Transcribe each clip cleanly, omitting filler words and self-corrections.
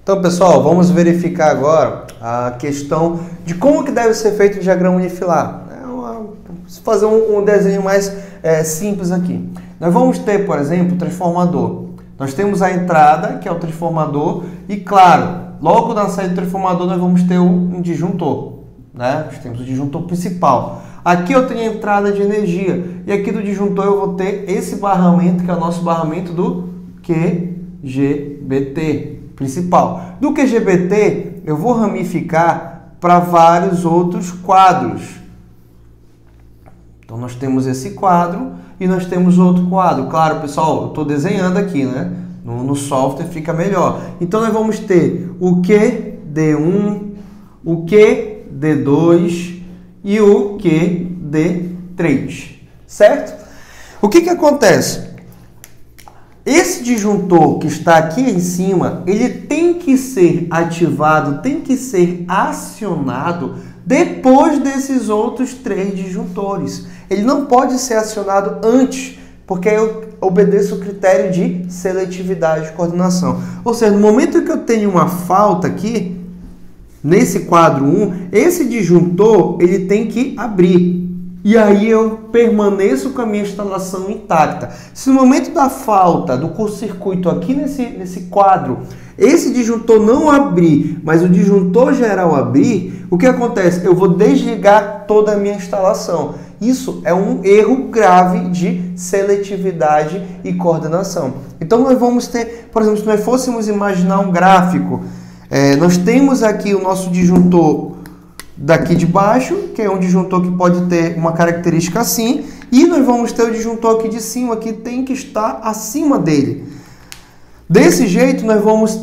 Então, pessoal, vamos verificar agora a questão de como que deve ser feito o diagrama unifilar. Vou fazer um desenho mais simples aqui. Nós vamos ter, por exemplo, o transformador. Nós temos a entrada, que é o transformador, e claro, logo na saída do transformador nós vamos ter um disjuntor, né? Nós temos o disjuntor principal. Aqui eu tenho a entrada de energia, e aqui do disjuntor eu vou ter esse barramento, que é o nosso barramento do QGBT principal. Do QGBT eu vou ramificar para vários outros quadros. Então nós temos esse quadro e nós temos outro quadro. Claro, pessoal, eu estou desenhando aqui, né? No software fica melhor. Então nós vamos ter o QD1, o QD2 e o QD3, certo? O que acontece? Esse disjuntor que está aqui em cima, ele tem que ser ativado, tem que ser acionado depois desses outros 3 disjuntores. Ele não pode ser acionado antes, porque eu obedeço o critério de seletividade e coordenação. Ou seja, no momento que eu tenho uma falta aqui, nesse quadro 1, esse disjuntor ele tem que abrir. E aí eu permaneço com a minha instalação intacta. Se no momento da falta do curto-circuito aqui nesse quadro, esse disjuntor não abrir, mas o disjuntor geral abrir, o que acontece? Eu vou desligar toda a minha instalação. Isso é um erro grave de seletividade e coordenação. Então nós vamos ter, por exemplo, se nós fôssemos imaginar um gráfico, nós temos aqui o nosso disjuntor daqui de baixo, que é um disjuntor que pode ter uma característica assim, e nós vamos ter o disjuntor aqui de cima, que tem que estar acima dele. Desse jeito, nós vamos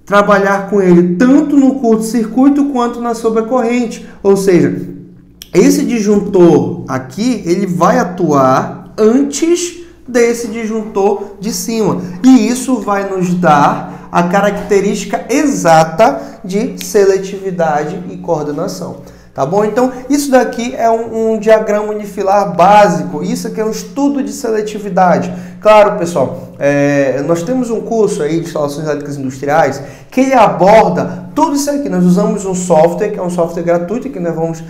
trabalhar com ele tanto no curto-circuito quanto na sobrecorrente. Ou seja, esse disjuntor aqui, ele vai atuar antes desse disjuntor de cima. E isso vai nos dar a característica exata de seletividade e coordenação. Tá bom? Então, isso daqui é um diagrama unifilar básico. Isso aqui é um estudo de seletividade. Claro, pessoal, nós temos um curso aí de instalações elétricas industriais que ele aborda tudo isso aqui. Nós usamos um software, que é um software gratuito, que nós vamos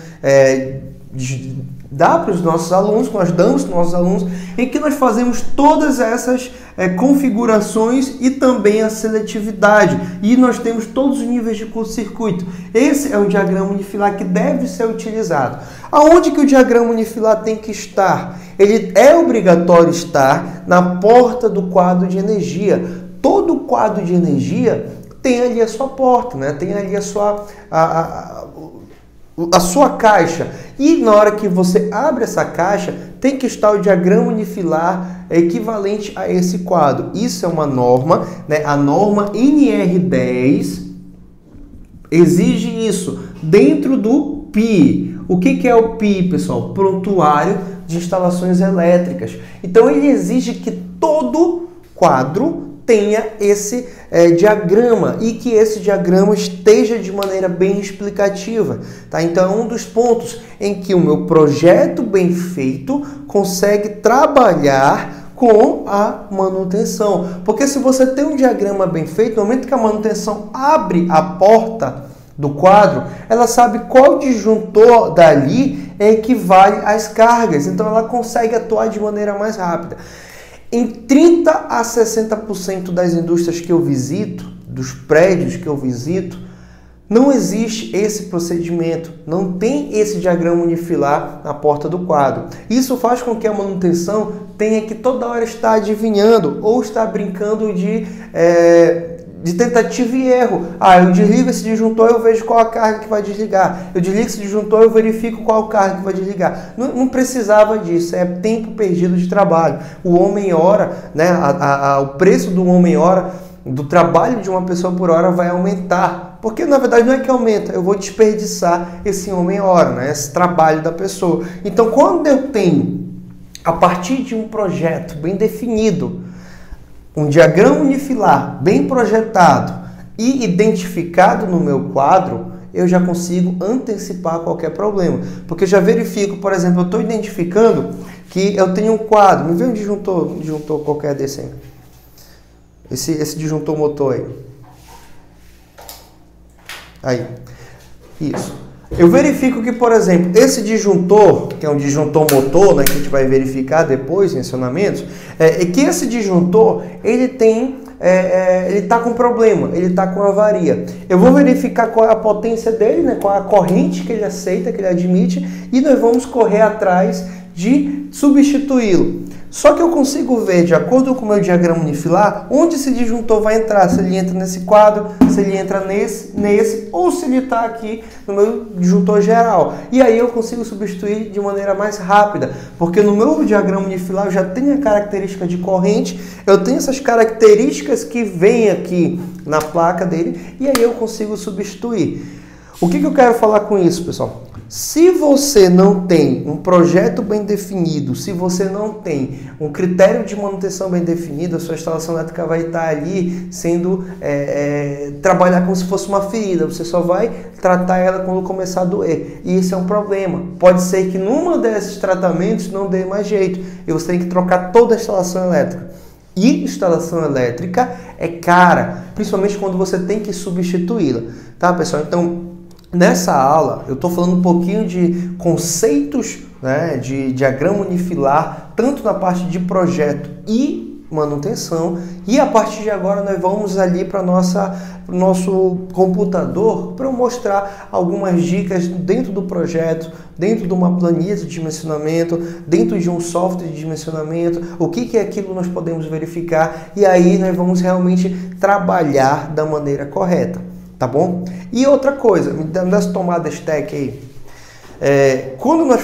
dar para os nossos alunos, que nós damos para os nossos alunos, em que nós fazemos todas essas configurações e também a seletividade. E nós temos todos os níveis de curto-circuito. Esse é o diagrama unifilar que deve ser utilizado. Aonde que o diagrama unifilar tem que estar? Ele é obrigatório estar na porta do quadro de energia. Todo quadro de energia tem ali a sua porta, né? Tem ali a sua caixa. E na hora que você abre essa caixa, tem que estar o diagrama unifilar equivalente a esse quadro. Isso é uma norma, né? A norma NR10 exige isso dentro do PI. O que é o PI, pessoal? Prontuário de instalações elétricas. Então ele exige que todo quadro tenha esse diagrama e que esse diagrama esteja de maneira bem explicativa, tá? Então é um dos pontos em que o meu projeto bem feito consegue trabalhar com a manutenção, porque se você tem um diagrama bem feito, no momento que a manutenção abre a porta do quadro, ela sabe qual disjuntor dali equivale às cargas, então ela consegue atuar de maneira mais rápida. Em 30 a 60% das indústrias que eu visito, dos prédios que eu visito, não existe esse procedimento, não tem esse diagrama unifilar na porta do quadro. Isso faz com que a manutenção tenha que toda hora estar adivinhando ou estar brincando de tentativa e erro. Eu desligo esse disjuntor, eu vejo qual a carga que vai desligar. Eu desligo esse disjuntor, eu verifico qual carga que vai desligar. Não precisava disso, é tempo perdido de trabalho. O homem-hora, né, o preço do homem-hora, do trabalho de uma pessoa por hora vai aumentar. Porque, na verdade, não é que aumenta, eu vou desperdiçar esse homem-hora, né, esse trabalho da pessoa. Então, quando eu tenho, a partir de um projeto bem definido, um diagrama unifilar bem projetado e identificado no meu quadro, eu já consigo antecipar qualquer problema. Porque eu já verifico, por exemplo, eu estou identificando que eu tenho um quadro. Me vê um disjuntor qualquer desse aí. Esse disjuntor motor aí. Aí, isso. Eu verifico que, por exemplo, esse disjuntor, que é um disjuntor motor, né, que a gente vai verificar depois em acionamentos, é que esse disjuntor, ele tem, ele está com problema, ele está com avaria. Eu vou verificar qual é a potência dele, né, qual é a corrente que ele aceita, que ele admite, e nós vamos correr atrás de substituí-lo. Só que eu consigo ver, de acordo com o meu diagrama unifilar, onde esse disjuntor vai entrar, se ele entra nesse quadro, se ele entra nesse, ou se ele está aqui no meu disjuntor geral. E aí eu consigo substituir de maneira mais rápida, porque no meu diagrama unifilar eu já tenho a característica de corrente, eu tenho essas características que vêm aqui na placa dele, e aí eu consigo substituir. O que eu quero falar com isso, pessoal? Se você não tem um projeto bem definido, se você não tem um critério de manutenção bem definido, a sua instalação elétrica vai estar ali sendo trabalhar como se fosse uma ferida. Você só vai tratar ela quando começar a doer. E isso é um problema. Pode ser que numa desses tratamentos não dê mais jeito e você tem que trocar toda a instalação elétrica. E instalação elétrica é cara, principalmente quando você tem que substituí-la, tá, pessoal? Então, nessa aula, eu estou falando um pouquinho de conceitos, né, de diagrama unifilar, tanto na parte de projeto e manutenção, e a partir de agora nós vamos ali para o nosso computador para eu mostrar algumas dicas dentro do projeto, dentro de uma planilha de dimensionamento, dentro de um software de dimensionamento, o que é aquilo nós podemos verificar, e aí nós vamos realmente trabalhar da maneira correta. Tá bom? E outra coisa, me dando as tomadas TEC aí, quando nós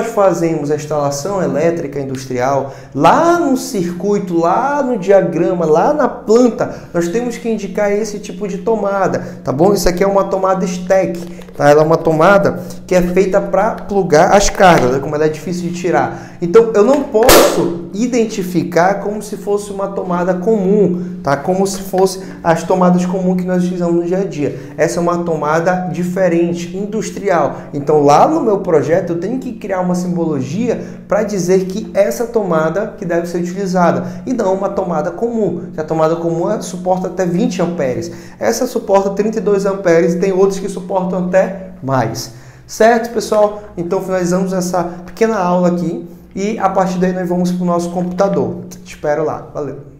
fazemos a instalação elétrica industrial, lá no circuito, lá no diagrama, lá na planta, nós temos que indicar esse tipo de tomada, tá bom? Isso aqui é uma tomada STEC, tá? Ela é uma tomada que é feita para plugar as cargas, né? Como ela é difícil de tirar. Então, eu não posso identificar como se fosse uma tomada comum, tá? Como se fosse as tomadas comuns que nós utilizamos no dia a dia. Essa é uma tomada diferente, industrial. Então, lá no meu projeto, eu tenho que criar uma simbologia para dizer que essa tomada que deve ser utilizada, e não uma tomada comum. A tomada comum suporta até 20 amperes. Essa suporta 32 amperes e tem outros que suportam até mais. Certo, pessoal? Então, finalizamos essa pequena aula aqui. E a partir daí nós vamos para o nosso computador. Te espero lá. Valeu!